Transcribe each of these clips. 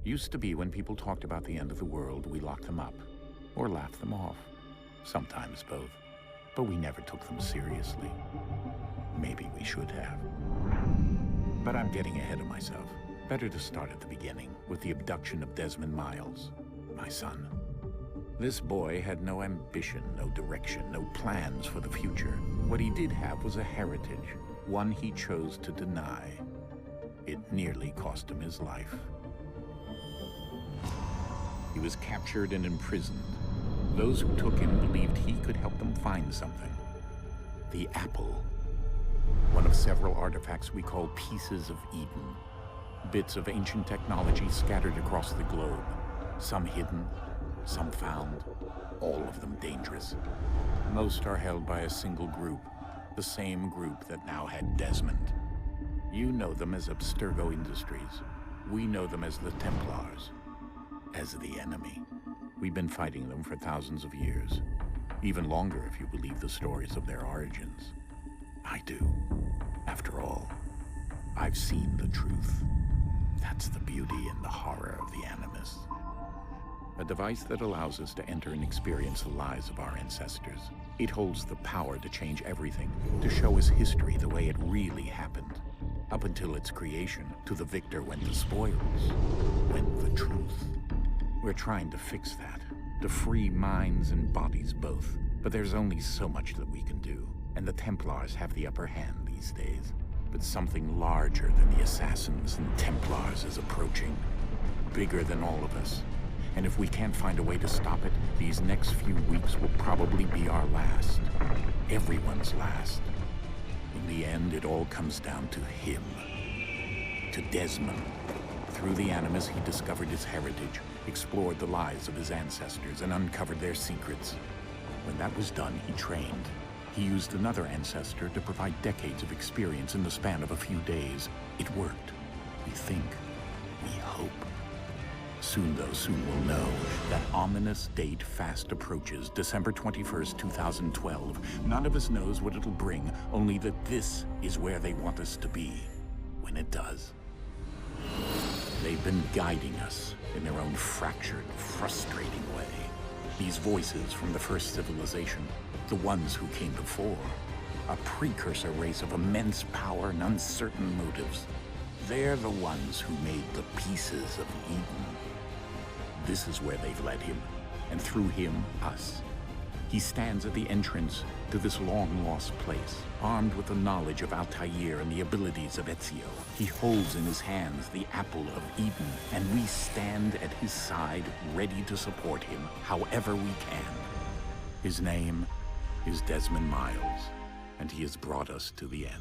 Used to be when people talked about the end of the world, we locked them up, or laughed them off. Sometimes both. But we never took them seriously. Maybe we should have. But I'm getting ahead of myself. Better to start at the beginning, with the abduction of Desmond Miles, my son. This boy had no ambition, no direction, no plans for the future. What he did have was a heritage, one he chose to deny. It nearly cost him his life. He was captured and imprisoned. Those who took him believed he could help them find something. The apple. One of several artifacts we call pieces of Eden. Bits of ancient technology scattered across the globe. Some hidden, some found, all of them dangerous. Most are held by a single group, the same group that now had Desmond. You know them as Abstergo Industries. We know them as the Templars, as the enemy. We've been fighting them for thousands of years, even longer if you believe the stories of their origins. I do. After all, I've seen the truth. That's the beauty and the horror of the Animus. A device that allows us to enter and experience the lives of our ancestors. It holds the power to change everything, to show us history the way it really happened. Up until its creation, to the victor went the spoils, went the truth. We're trying to fix that, to free minds and bodies both. But there's only so much that we can do, and the Templars have the upper hand these days. But something larger than the Assassins and Templars is approaching, bigger than all of us. And if we can't find a way to stop it, these next few weeks will probably be our last. Everyone's last. In the end, it all comes down to him. To Desmond. Through the Animus, he discovered his heritage, explored the lives of his ancestors, and uncovered their secrets. When that was done, he trained. He used another ancestor to provide decades of experience in the span of a few days. It worked. We think. We hope. Soon, though, soon we'll know. That ominous date fast approaches, December 21st, 2012. None of us knows what it'll bring, only that this is where they want us to be, when it does. They've been guiding us in their own fractured, frustrating way. These voices from the first civilization, the ones who came before, a precursor race of immense power and uncertain motives. They're the ones who made the pieces of Eden. This is where they've led him, and through him, us. He stands at the entrance to this long-lost place, armed with the knowledge of Altair and the abilities of Ezio. He holds in his hands the apple of Eden, and we stand at his side, ready to support him however we can. His name is Desmond Miles, and he has brought us to the end.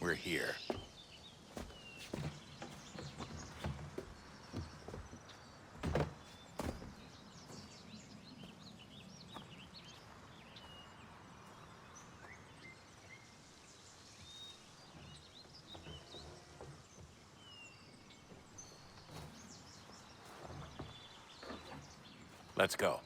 We're here. Let's go.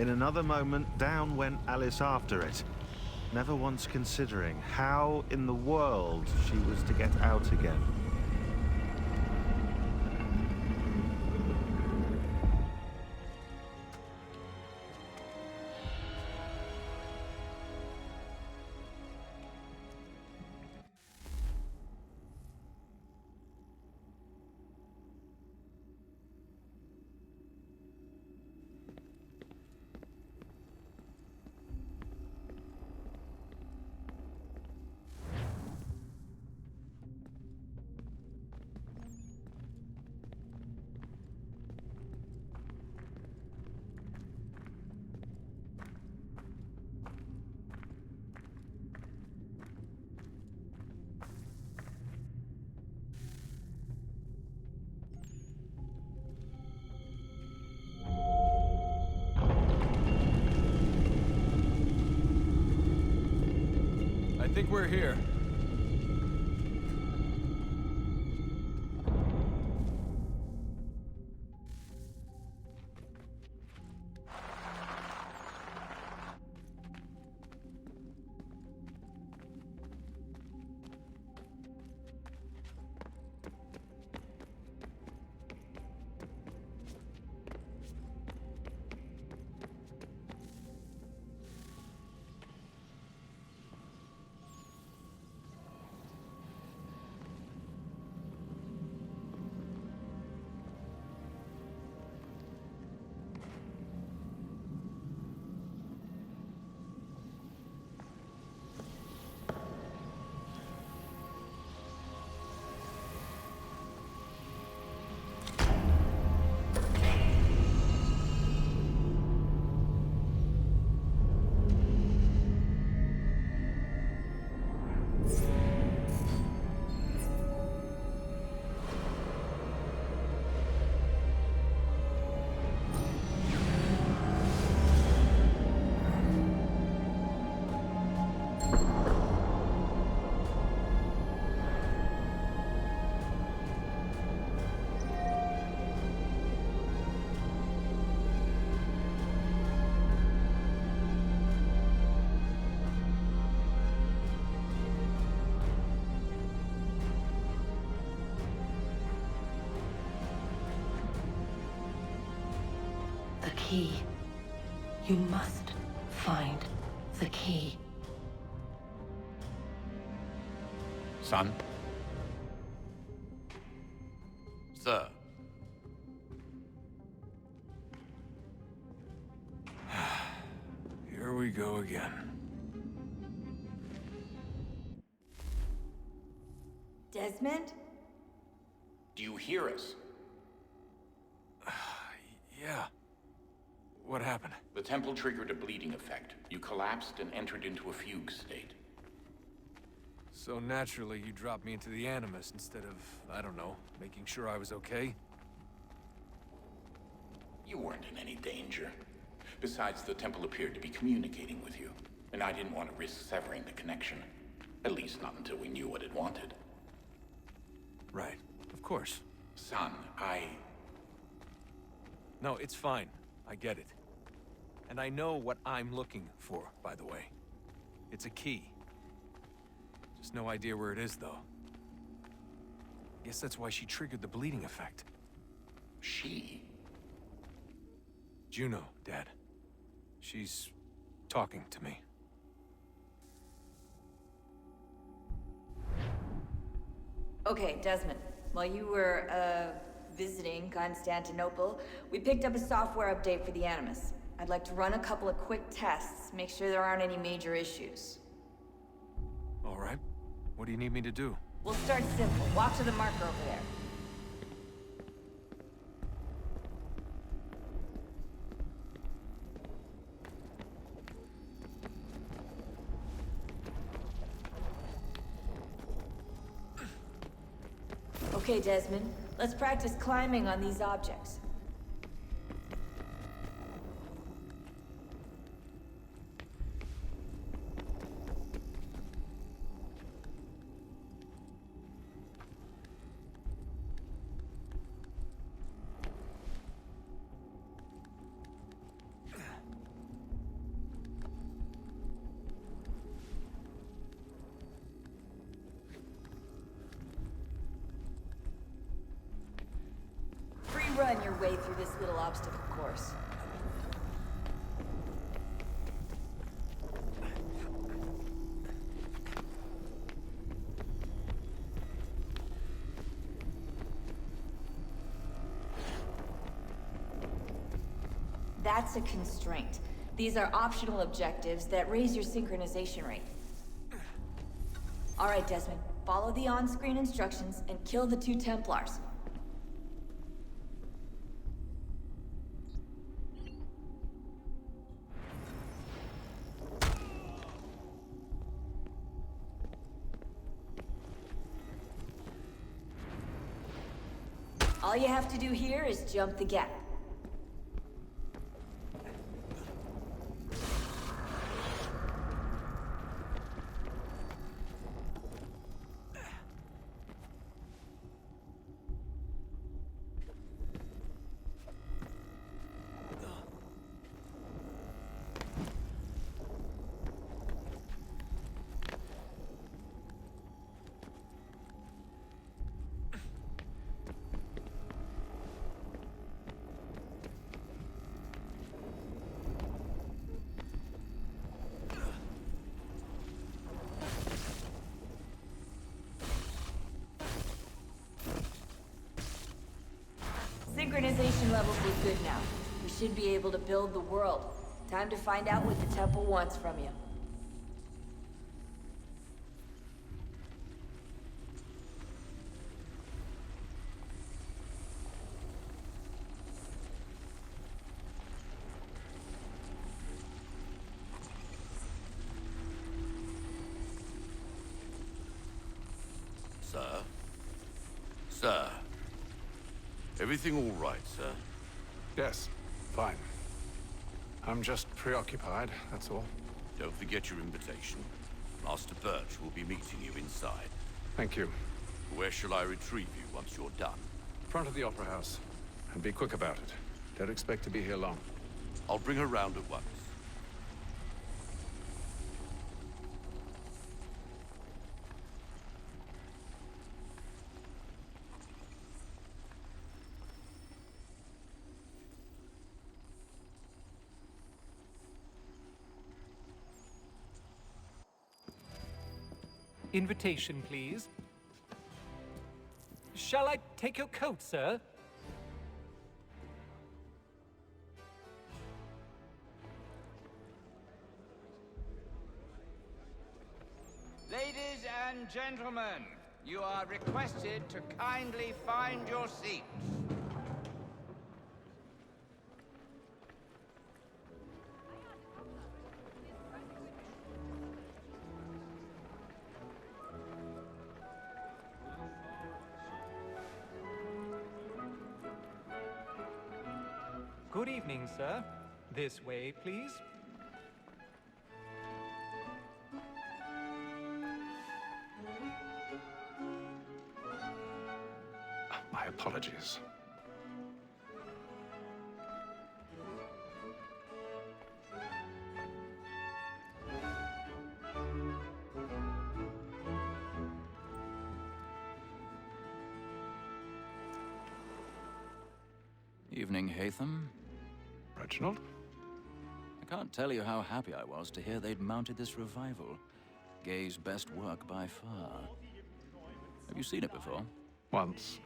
In another moment, down went Alice after it, never once considering how in the world she was to get out again. I think we're here. The key. You must find the key. Son? Sir. Here we go again. Desmond? Do you hear us? Yeah. What happened? The temple triggered a bleeding effect. You collapsed and entered into a fugue state. So naturally, you dropped me into the Animus instead of, I don't know, making sure I was okay? You weren't in any danger. Besides, the temple appeared to be communicating with you, and I didn't want to risk severing the connection. At least not until we knew what it wanted. Right. Of course. Son, No, it's fine. I get it. And I know what I'm looking for, by the way. It's a key. Just no idea where it is, though. Guess that's why she triggered the bleeding effect. She? Juno, Dad. She's talking to me. Okay, Desmond. While you were, visiting Constantinople, we picked up a software update for the Animus. I'd like to run a couple of quick tests, make sure there aren't any major issues. All right. What do you need me to do? We'll start simple. Walk to the marker over there. Okay, Desmond. Let's practice climbing on these objects. way through this little obstacle course. That's a constraint. These are optional objectives that raise your synchronization rate. All right, Desmond. Follow the on-screen instructions and kill the 2 Templars. All you have to do here is jump the gap. Synchronization levels look good now. We should be able to build the world. Time to find out what the temple wants from you. Sir? Sir? Everything all right, sir? Yes, fine. I'm just preoccupied, that's all. Don't forget your invitation. Master Birch will be meeting you inside. Thank you. Where shall I retrieve you once you're done? Front of the Opera House. And be quick about it. Don't expect to be here long. I'll bring her round at once. Invitation, please. Shall I take your coat, sir? Ladies and gentlemen, you are requested to kindly find your seats. Good evening, sir. This way, please. My apologies. Evening, Hatham. Reginald? I can't tell you how happy I was to hear they'd mounted this revival. Gay's best work by far. Have you seen it before? Once.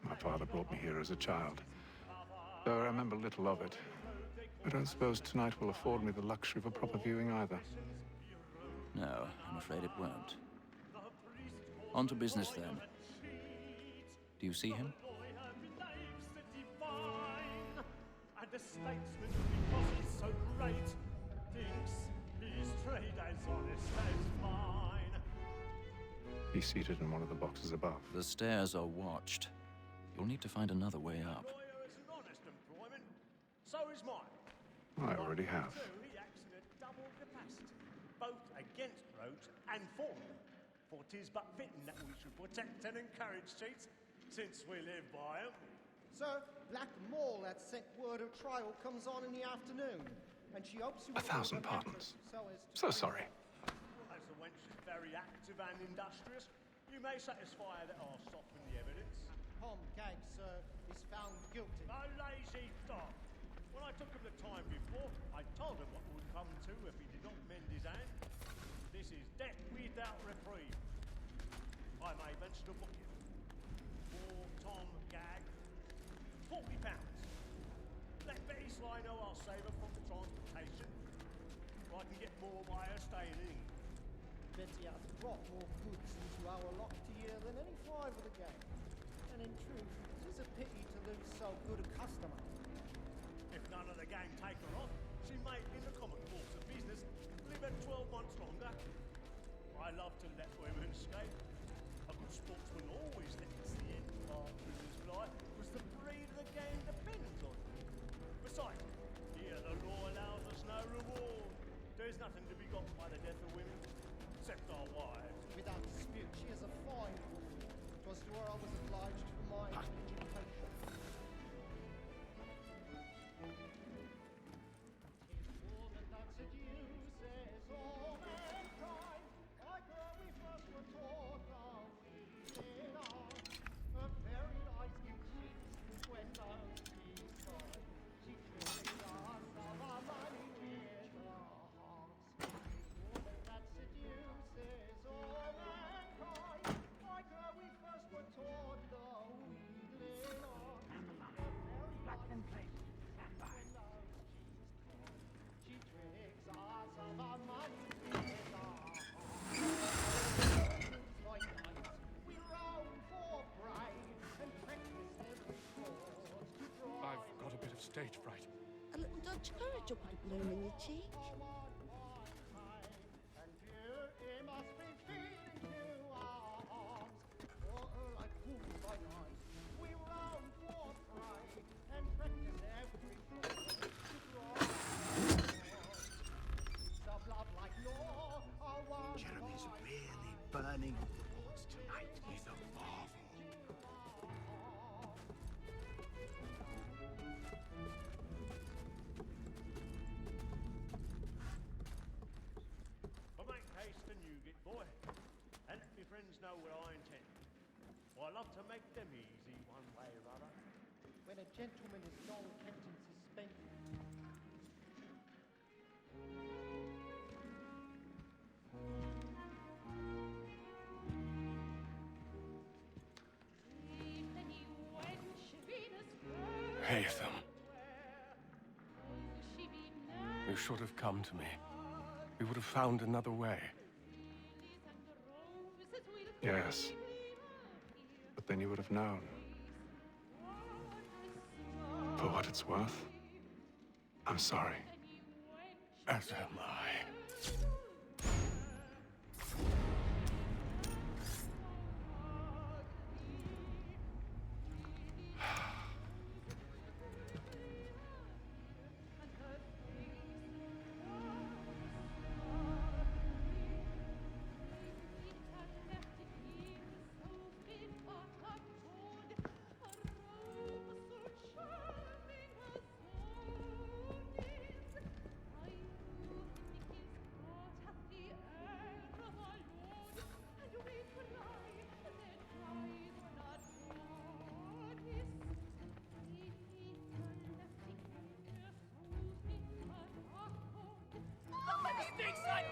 My father brought me here as a child. Though I remember little of it. I don't suppose tonight will afford me the luxury of a proper viewing either. No, I'm afraid it won't. On to business, then. Do you see him? And a statesman, because he's so great, thinks his trade as honest as mine. He's seated in one of the boxes above. The stairs are watched. You'll need to find another way up. Lawyer is an honest employment, so is mine. I already have. He acts in a double capacity, both against rogues and for them. For 'tis but fitting that we should protect and encourage cheats, since we live by 'em. Sir, Black Mall had sent word of trial comes on in the afternoon, and she hopes you... 1,000 pardons. So sorry. As the wench is very active and industrious, you may satisfy that I'll soften the evidence. Tom Gag, sir, is found guilty. A lazy dog. When I took him the time before, I told him what would come to if he did not mend his hand. This is death without reprieve. I may venture to book him. For Tom Gag, £40. Let Betty Sly know I'll save her from the transportation. I can get more by her staying in. Betty has brought more goods into our locked year than any five of the gang. And in truth, it is a pity to lose so good a customer. If none of the gang take her off, she may, in the common course of business, live at 12 months longer. I love to let women escape. A good sportsman always lets the end of our prisoners fly, because the breed of the gang depends on it. Besides, here the law allows us no reward. There's nothing to be got by the death of women, except our wives. Without dispute, she is a fine woman. 'Twas to her I was obliged for my education. Woman that seduces all mankind, like her we first were taught how we did on. Her very eyes give cheeks when the sea shine. She tricks us of our money with her hearts. Woman that seduces all mankind, like her we first were taught the wheedling on. Black and place, stand by. She tricks us of our money with her hearts. Like knights, we roam for prey and practice every sport to draw. I've got a bit of stage fright. A little Dutch courage will put a bloom in your cheek. And here it must be feeding to our arms. For like fools by night, we roam for prey and practice every sport to draw. Of love like law, our one Jeremy's really burning thoughts tonight. He's a marvel. But make haste and you get, boy, and let me friends know what I intend. For I love to make them easy one way or other. When a gentleman is long kept in suspense. Haytham. You should have come to me. We would have found another way. Yes. But then you would have known. For what it's worth, I'm sorry. As am I.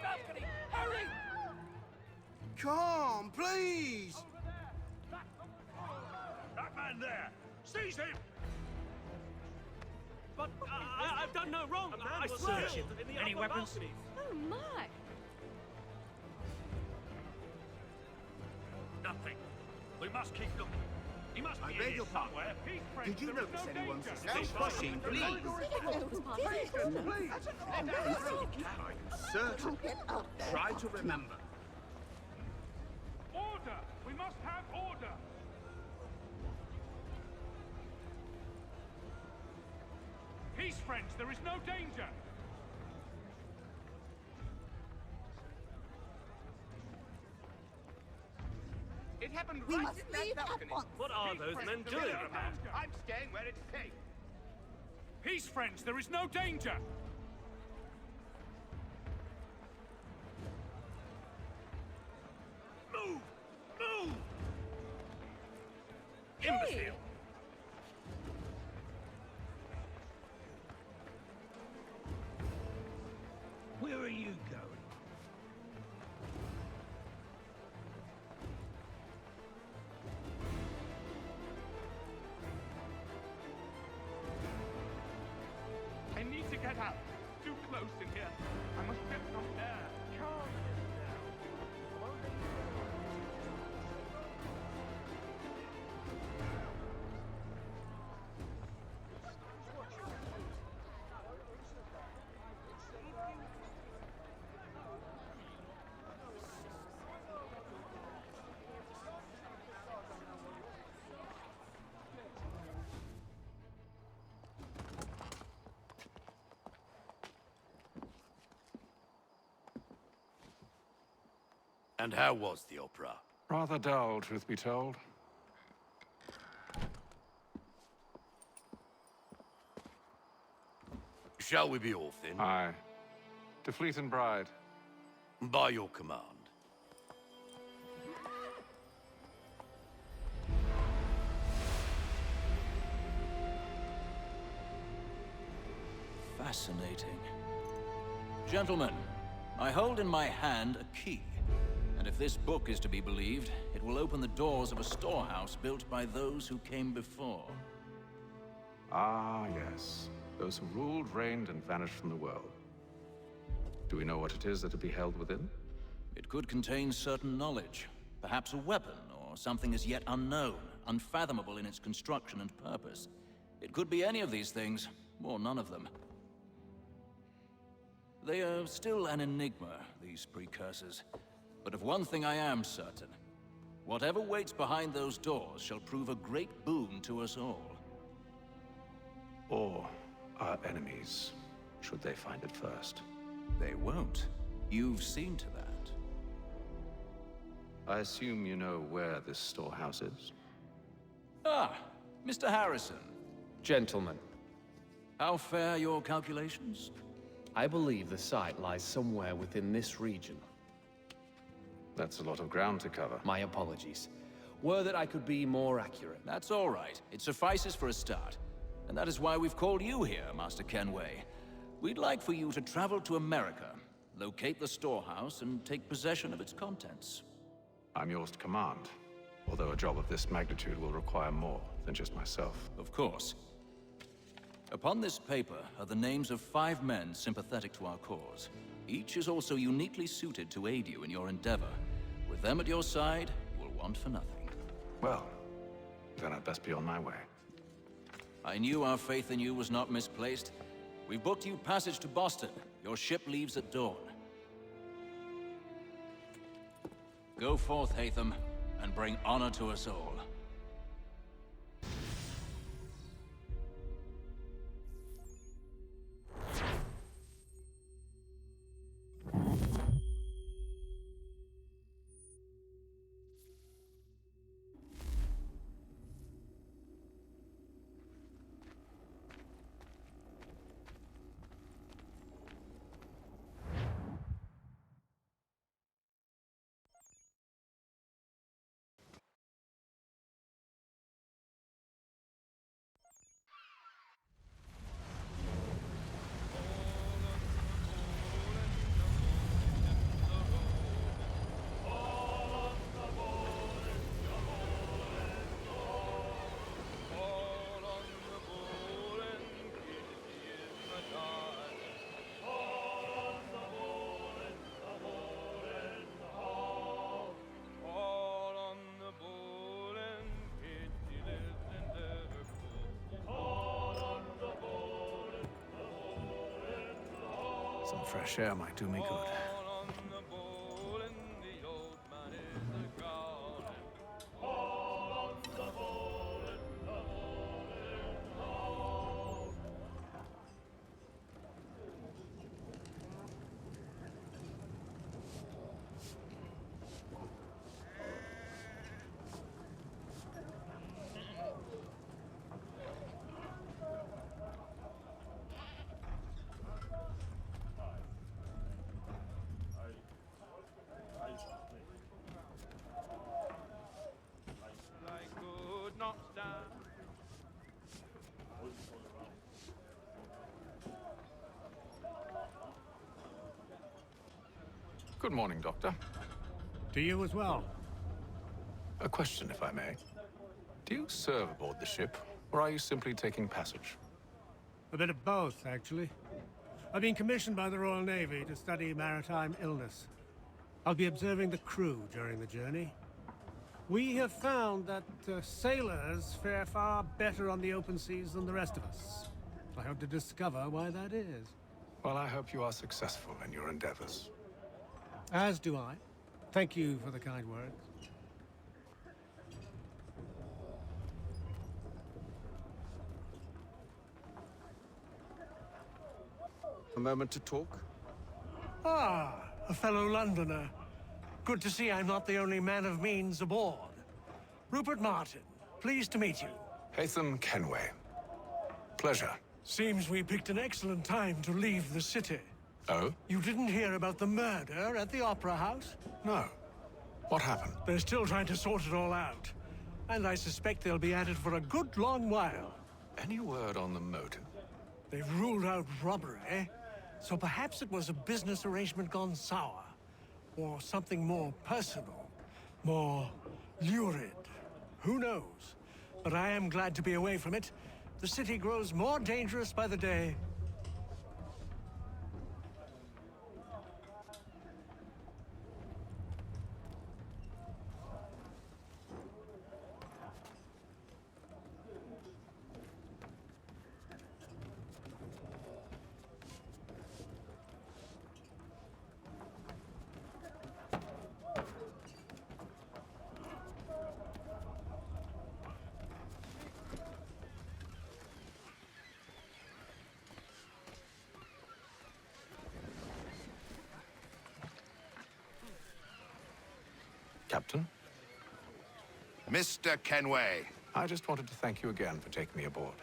Balcony! Hurry! Come, please! That man there! Seize him! But I've done no wrong. I swear. Any weapons? Oh my! Nothing. We must keep looking. He must be I in beg here your pardon. somewhere. Did you notice anyone suspicious? No Pushing, please. It was part of it. Are you certain? Try to remember. Order! We must have order! Peace, friends. There is no danger. It happened We right must in that leave at balcony. once. What are those men doing? I'm staying where it's safe. Peace, friends. There is no danger. Move! Move! imbecile! Where are you going? I need to get out. Too close in here. I must get some air. Calm And how was the opera? Rather dull, truth be told. Shall we be off then? Aye. To Fleet and Bride. By your command. Fascinating. Gentlemen, I hold in my hand a key. And if this book is to be believed, it will open the doors of a storehouse built by those who came before. Ah, yes. Those who ruled, reigned, and vanished from the world. Do we know what it is that will be held within? It could contain certain knowledge. Perhaps a weapon, or something as yet unknown, unfathomable in its construction and purpose. It could be any of these things, or none of them. They are still an enigma, these precursors. But of one thing I am certain. Whatever waits behind those doors shall prove a great boon to us all. Or our enemies, should they find it first. They won't. You've seen to that. I assume you know where this storehouse is? Ah, Mr. Harrison. Gentlemen, How fare your calculations? I believe the site lies somewhere within this region. That's a lot of ground to cover. My apologies. Were that I could be more accurate. That's all right. It suffices for a start. And that is why we've called you here, Master Kenway. We'd like for you to travel to America, locate the storehouse, and take possession of its contents. I'm yours to command, although a job of this magnitude will require more than just myself. Of course. Upon this paper are the names of 5 men sympathetic to our cause. Each is also uniquely suited to aid you in your endeavor. With them at your side, you will want for nothing. Well, then I'd best be on my way. I knew our faith in you was not misplaced. We've booked you passage to Boston. Your ship leaves at dawn. Go forth, Hatham, and bring honor to us all. Some fresh air might do me good. Good morning, Doctor. To you as well. A question, if I may. Do you serve aboard the ship, or are you simply taking passage? A bit of both, actually. I've been commissioned by the Royal Navy to study maritime illness. I'll be observing the crew during the journey. We have found that sailors fare far better on the open seas than the rest of us. I hope to discover why that is. Well, I hope you are successful in your endeavors. As do I. Thank you for the kind words. A moment to talk? Ah, a fellow Londoner. Good to see I'm not the only man of means aboard. Rupert Martin, pleased to meet you. Haytham Kenway. Pleasure. Seems we picked an excellent time to leave the city. Oh? You didn't hear about the murder at the Opera House? No. What happened? They're still trying to sort it all out. And I suspect they'll be at it for a good long while. Any word on the motive? They've ruled out robbery, so perhaps it was a business arrangement gone sour. Or something more personal, more lurid. Who knows? But I am glad to be away from it. The city grows more dangerous by the day. Captain? Mr. Kenway. I just wanted to thank you again for taking me aboard,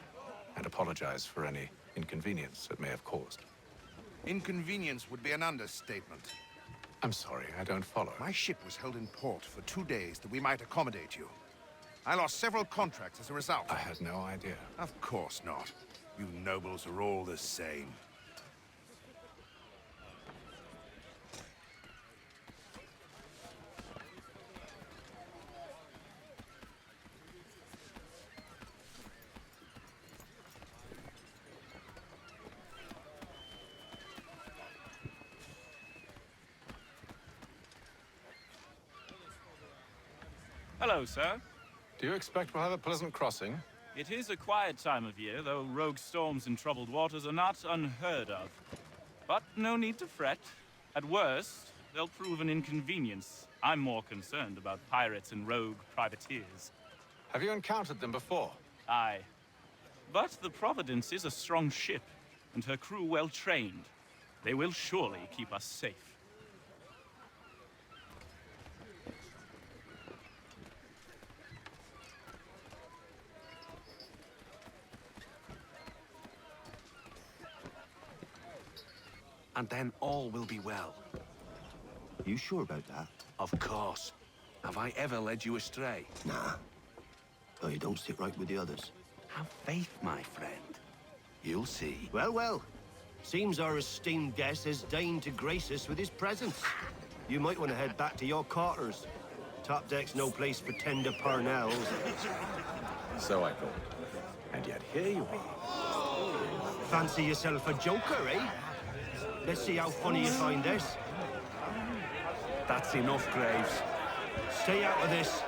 and apologize for any inconvenience it may have caused. Inconvenience would be an understatement. I'm sorry, I don't follow. My ship was held in port for 2 days that we might accommodate you. I lost several contracts as a result. I had no idea. Of course not. You nobles are all the same. Hello, sir. Do you expect we'll have a pleasant crossing? It is a quiet time of year, though rogue storms and troubled waters are not unheard of. But no need to fret. At worst, they'll prove an inconvenience. I'm more concerned about pirates and rogue privateers. Have you encountered them before? Aye. But the Providence is a strong ship, and her crew well trained. They will surely keep us safe. And then all will be well. You sure about that? Of course. Have I ever led you astray? Nah. Oh, you don't sit right with the others. Have faith, my friend. You'll see. Well, well. Seems our esteemed guest has deigned to grace us with his presence. You might want to head back to your quarters. Top deck's no place for tender parnells. So I thought. And yet here you are. Fancy yourself a joker, eh? Let's see how funny you find this. That's enough, Graves. Stay out of this.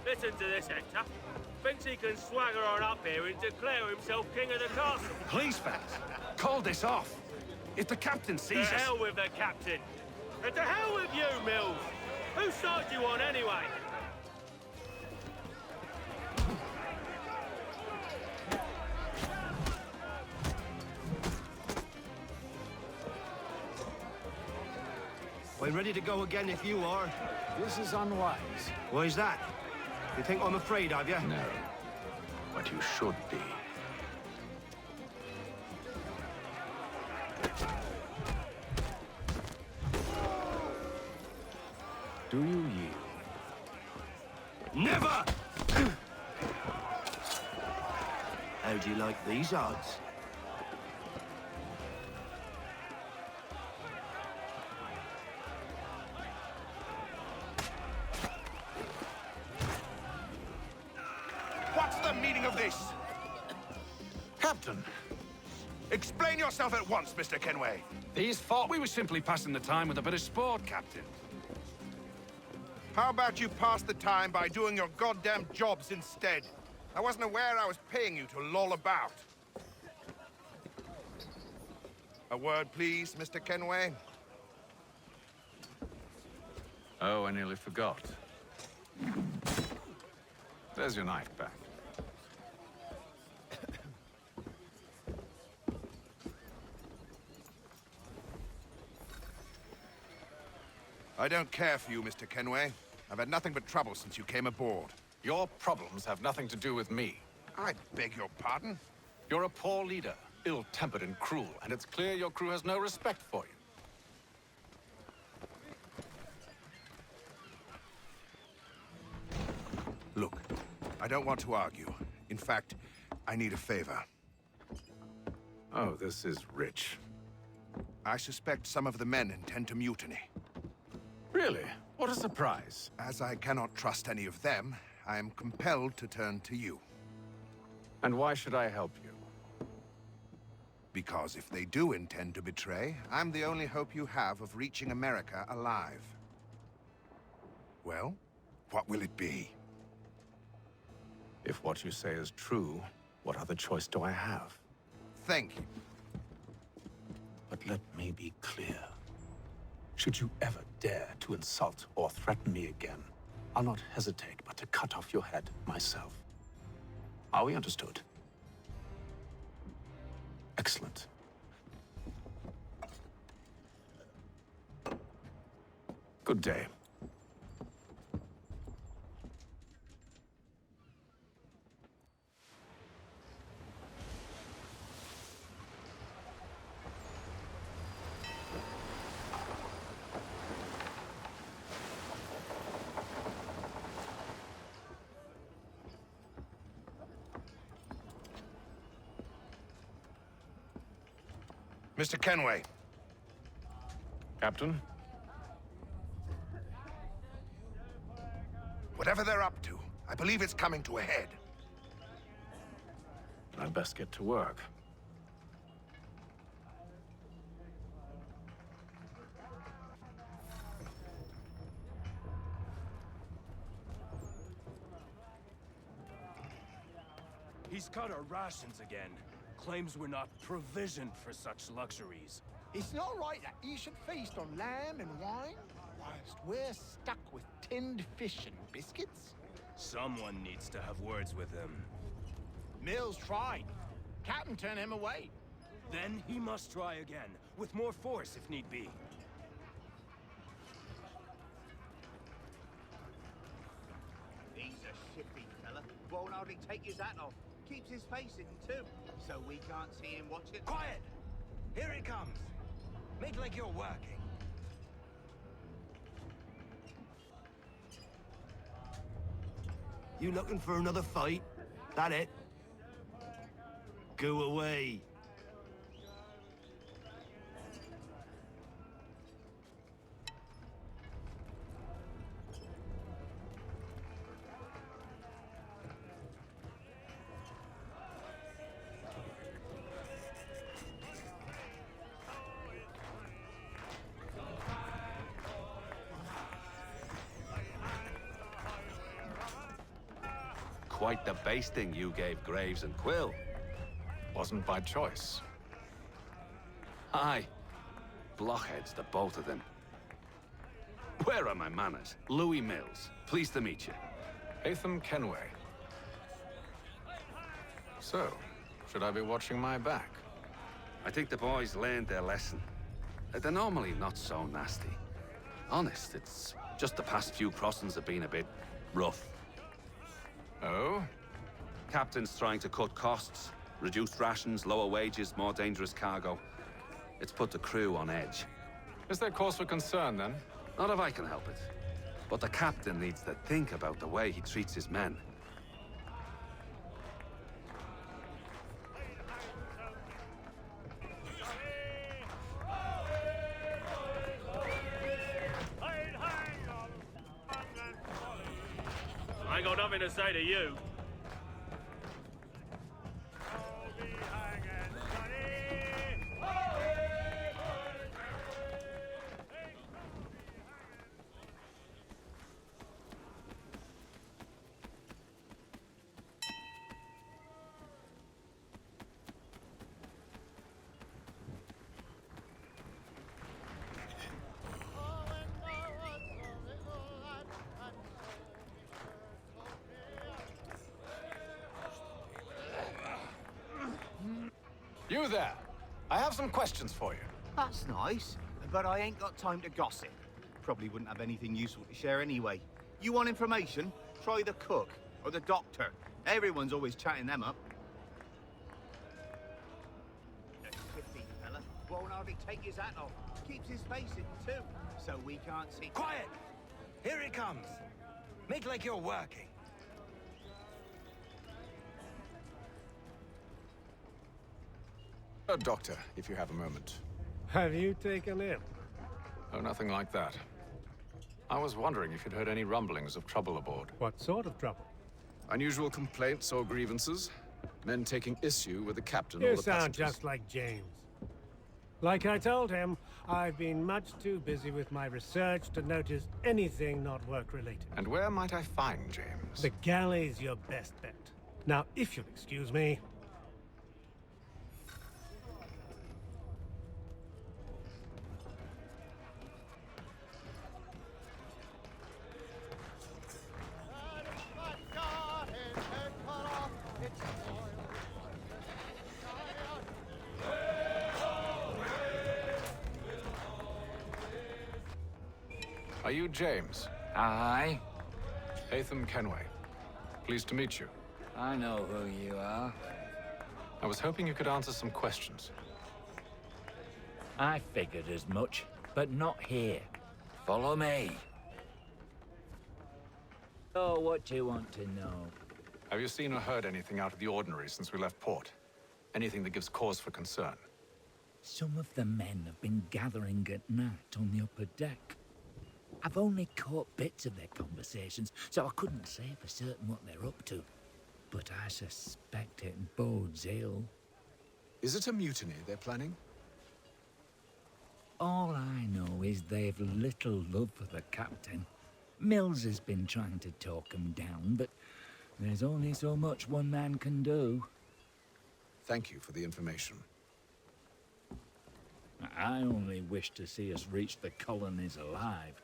Listen to this, Hector. Thinks he can swagger on up here and declare himself king of the castle. Please, fellas, call this off. If the captain sees us... To hell with the captain. And to hell with you, Mills. Whose side you on, anyway? I'm ready to go again if you are. This is unwise. Why's that? You think I'm afraid of you? No. But you should be. Do you yield? Never! How'd you like these odds? What's the meaning of this? Captain, Explain yourself at once, Mr. Kenway. these thought we were simply passing the time with a bit of sport, Captain. How about you pass the time by doing your goddamn jobs instead? I wasn't aware I was paying you to loll about. A word, please, Mr. Kenway. Oh, I nearly forgot. There's your knife back. I don't care for you, Mr. Kenway. I've had nothing but trouble since you came aboard. Your problems have nothing to do with me. I beg your pardon? You're a poor leader, ill-tempered and cruel, and it's clear your crew has no respect for you. Look, I don't want to argue. In fact, I need a favor. Oh, this is rich. I suspect some of the men intend to mutiny. Really? What a surprise. As I cannot trust any of them, I am compelled to turn to you. And why should I help you? Because if they do intend to betray, I'm the only hope you have of reaching America alive. Well, what will it be? If what you say is true, what other choice do I have? Thank you. But let me be clear. Should you ever dare to insult or threaten me again, I'll not hesitate but to cut off your head myself. Are we understood? Excellent. Good day. Mr. Kenway. Captain? Whatever they're up to, I believe it's coming to a head. I'd best get to work. He's cut our rations again. Claims we're not provisioned for such luxuries. It's not right that you should feast on lamb and wine, whilst we're stuck with tinned fish and biscuits. Someone needs to have words with him. Mills tried. Captain turned him away. Then he must try again, with more force if need be. He's a shifty fella. Won't hardly take his hat off. Keeps his face hidden too, so we can't see him watching. Quiet! Here he comes. Make like you're working. You looking for another fight? That it? Go away. Quite the basting you gave Graves and Quill. Wasn't by choice. Aye. Blockheads, the both of them. Where are my manners? Louis Mills. Pleased to meet you. Ethan Kenway. So, should I be watching my back? I think the boys learned their lesson. They're normally not so nasty. Honest, it's just the past few crossings have been a bit rough. Oh? Captain's trying to cut costs. Reduced rations, lower wages, more dangerous cargo. It's put the crew on edge. Is there cause for concern, then? Not if I can help it. But the captain needs to think about the way he treats his men. nothing to say to you. You there. I have some questions for you. That's nice, but I ain't got time to gossip. Probably wouldn't have anything useful to share anyway. You want information? Try the cook or the doctor. Everyone's always chatting them up. A shifty fella. Won't hardly take his hat off. Keeps his face hidden too, so we can't see. Quiet! Here he comes. Make like you're working. Doctor, if you have a moment. Have you taken him? Oh, nothing like that. I was wondering if you'd heard any rumblings of trouble aboard. What sort of trouble? Unusual complaints or grievances? Men taking issue with the captain You or the sound passengers? just like James. Like I told him, I've been much too busy with my research to notice anything not work-related. And where might I find James? The galley's your best bet. Now, if you'll excuse me... Are you James? Aye. Hatham Kenway. Pleased to meet you. I know who you are. I was hoping you could answer some questions. I figured as much, but not here. Follow me. Oh, what do you want to know? Have you seen or heard anything out of the ordinary since we left port? Anything that gives cause for concern? Some of the men have been gathering at night on the upper deck. I've only caught bits of their conversations, so I couldn't say for certain what they're up to. But I suspect it bodes ill. Is it a mutiny they're planning? All I know is they've little love for the captain. Mills has been trying to talk him down, but there's only so much one man can do. Thank you for the information. I only wish to see us reach the colonies alive.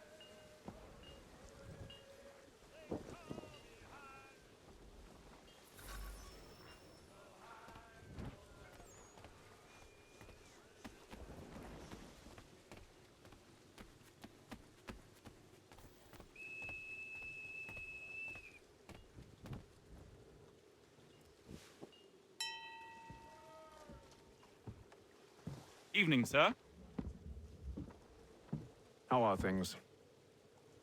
Evening, sir. How are things?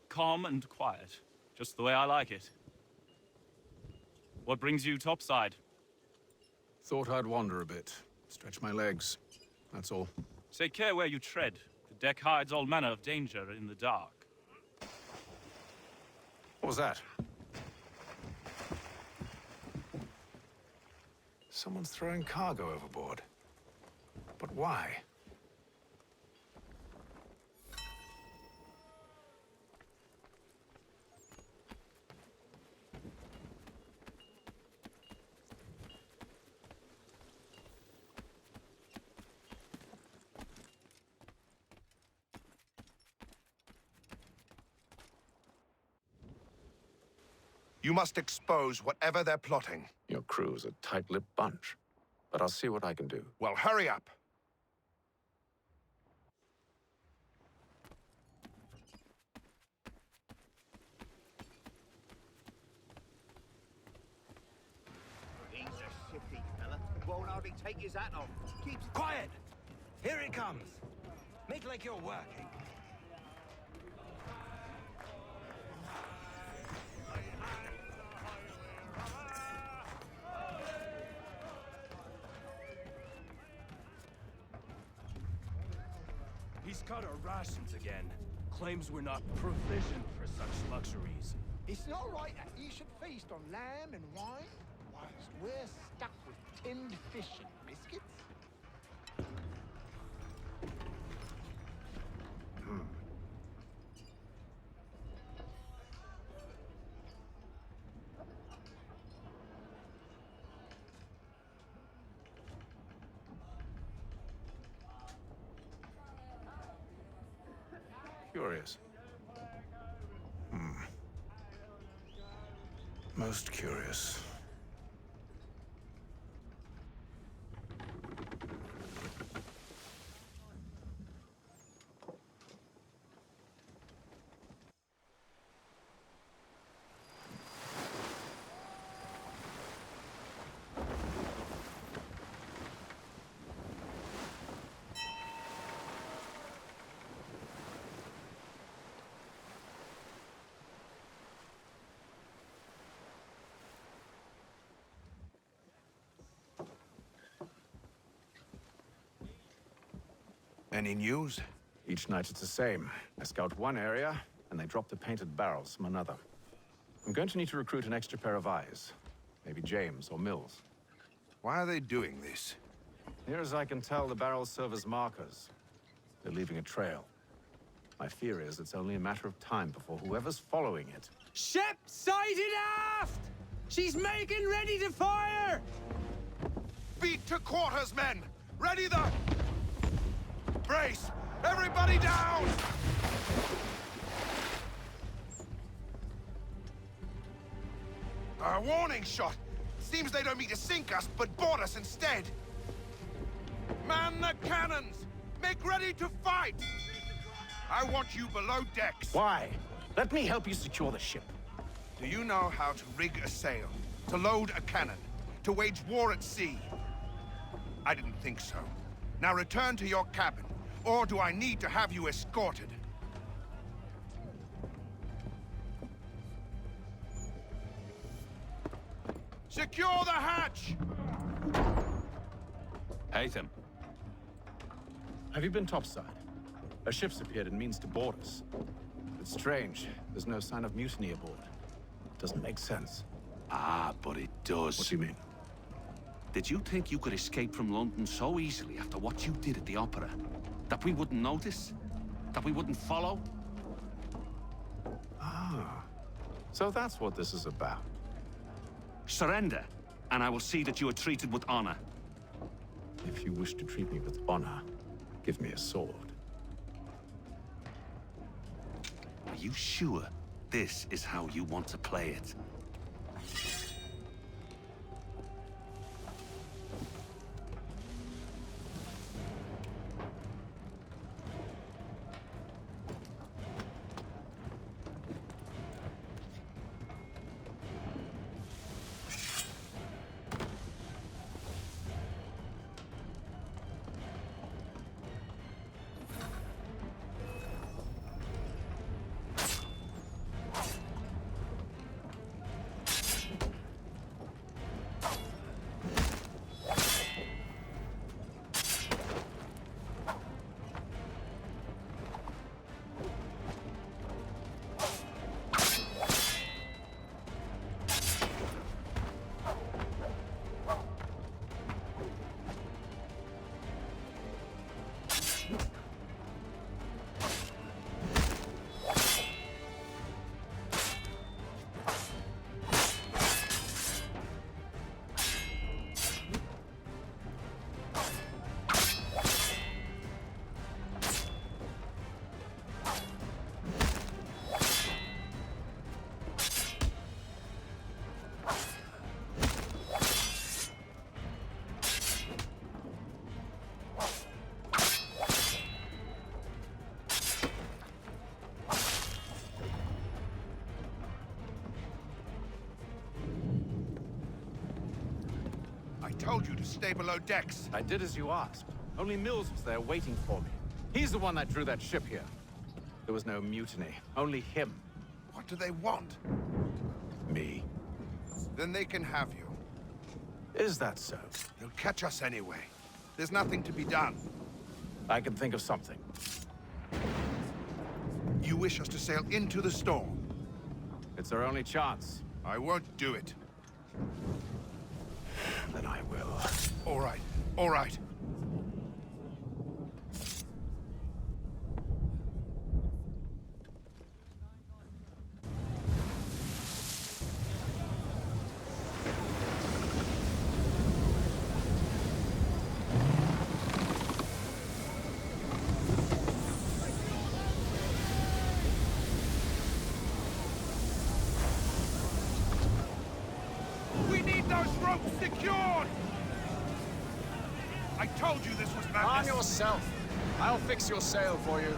Calm and quiet. Just the way I like it. What brings you topside? Thought I'd wander a bit. Stretch my legs. That's all. Take care where you tread. The deck hides all manner of danger in the dark. What was that? Someone's throwing cargo overboard. But why? You must expose whatever they're plotting. Your crew's a tight-lipped bunch. But I'll see what I can do. Well, hurry up. He's a shifty fella. Won't hardly take his hat off. Keeps... Quiet! Here he comes. Make like you're working. He's cut our rations again. Claims we're not provisioned for such luxuries. It's not right that you should feast on lamb and wine whilst we're stuck with tinned fish and biscuits. Curious. Most curious. Any news? Each night it's the same. I scout one area, and they drop the painted barrels from another. I'm going to need to recruit an extra pair of eyes. Maybe James or Mills. Why are they doing this? Near as I can tell, the barrels serve as markers. They're leaving a trail. My fear is it's only a matter of time before whoever's following it... Ship sighted aft! She's making ready to fire! Beat to quarters, men! Ready the... Brace! Everybody down! A warning shot! Seems they don't mean to sink us, but board us instead! Man the cannons! Make ready to fight! I want you below decks. Why? Let me help you secure the ship. Do you know how to rig a sail? To load a cannon? To wage war at sea? I didn't think so. Now return to your cabin. Or do I need to have you escorted? Secure the hatch! Haytham. Have you been topside? A ship's appeared and means to board us. It's strange. There's no sign of mutiny aboard. Doesn't make sense. Ah, but it does. What do you mean? Did you think you could escape from London so easily after what you did at the opera? That we wouldn't notice? That we wouldn't follow? Ah. So that's what this is about. Surrender, and I will see that you are treated with honor. If you wish to treat me with honor, give me a sword. Are you sure this is how you want to play it? I told you to stay below decks. I did as you asked. Only Mills was there waiting for me. He's the one that drew that ship here. There was no mutiny, only him. What do they want? Me. Then they can have you. Is that so? They'll catch us anyway. There's nothing to be done. I can think of something. You wish us to sail into the storm? It's our only chance. I won't do it. Then I will. All right, all right. We need those ropes secured! I told you this was madness. Arm yourself. I'll fix your sail for you.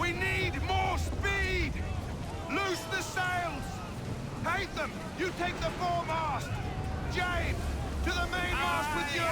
We need more speed! Loose the sails! Haytham, you take the foremast! James, to the mainmast with you!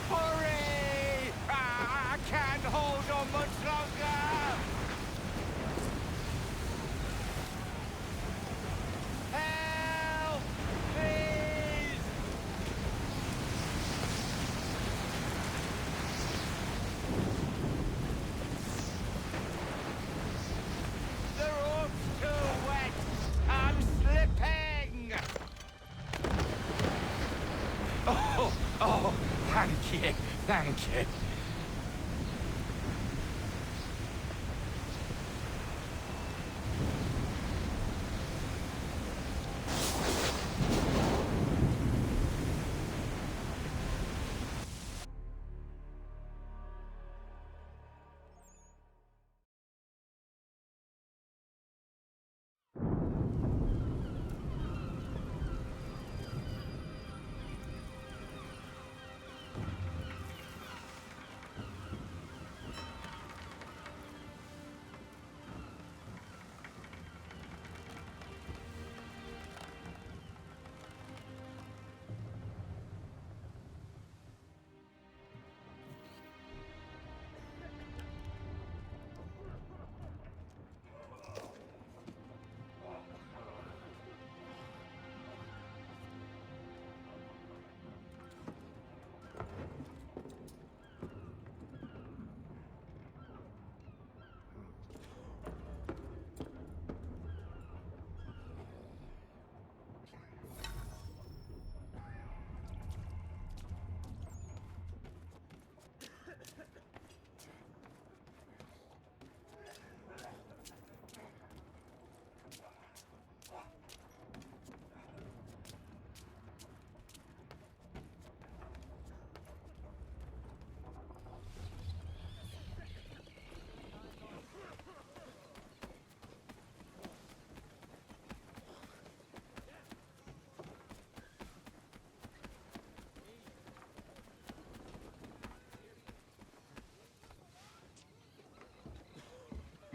Hurry! I can't hold on much longer! Help! Please! The rope's too wet! I'm slipping! Oh, thank you, thank you.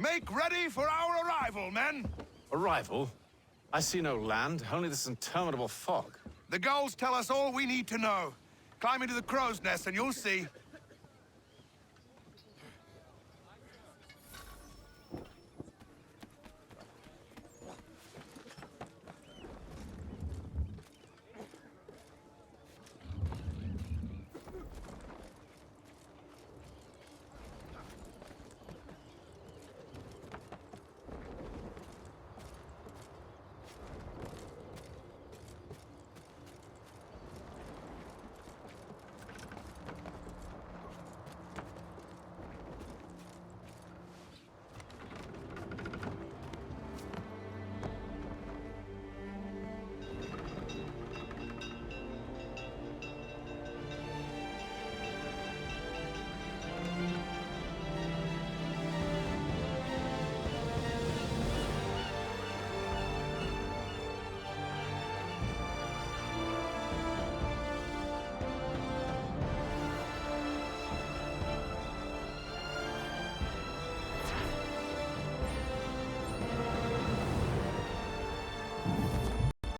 Make ready for our arrival, men! Arrival? I see no land, only this interminable fog. The gulls tell us all we need to know. Climb into the crow's nest and you'll see.